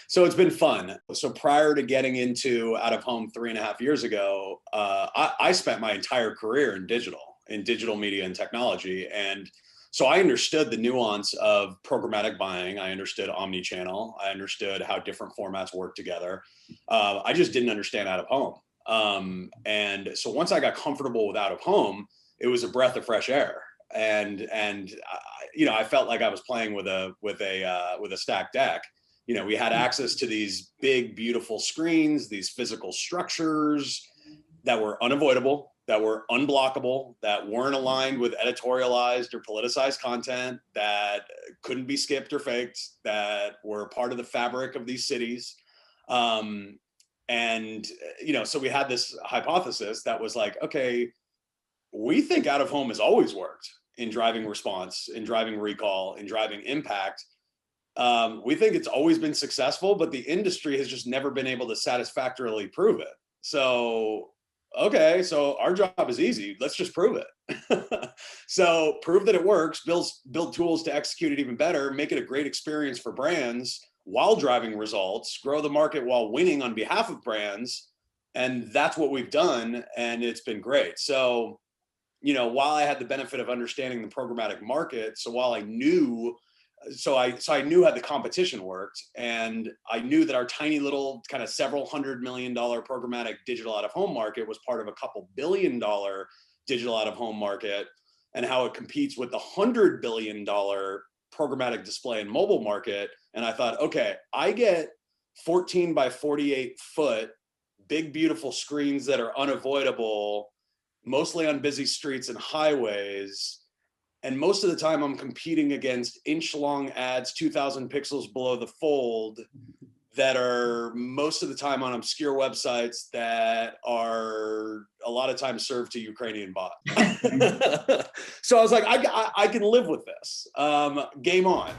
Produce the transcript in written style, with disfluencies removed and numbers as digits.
So it's been fun. So prior to getting into out of home 3.5 years ago, I spent my entire career in digital media and technology. And so I understood the nuance of programmatic buying. I understood omni-channel. I understood how different formats work together. I just didn't understand out of home. And so once I got comfortable with out of home, it was a breath of fresh air. And I felt like I was playing with a stacked deck. We had access to these big, beautiful screens, these physical structures that were unavoidable, that were unblockable, that weren't aligned with editorialized or politicized content, that couldn't be skipped or faked, that were part of the fabric of these cities. So we had this hypothesis that was like, okay, we think out of home has always worked in driving response, in driving recall, in driving impact. We think it's always been successful, but the industry has just never been able to satisfactorily prove it. So, okay, so our job is easy. Let's just prove it. So prove that it works, build tools to execute it even better, make it a great experience for brands while driving results, grow the market while winning on behalf of brands. And that's what we've done. And it's been great. So, while I had the benefit of understanding the programmatic market, I knew how the competition worked, and I knew that our tiny little kind of several $100 million programmatic digital out of home market was part of a couple $1 billion digital out of home market, and how it competes with the $100 billion programmatic display and mobile market. And I thought, okay, I get 14 by 48 foot, big, beautiful screens that are unavoidable, mostly on busy streets and highways. And most of the time I'm competing against inch-long ads, 2,000 pixels below the fold, that are most of the time on obscure websites that are a lot of times served to Ukrainian bot. So I was like, I can live with this. Game on.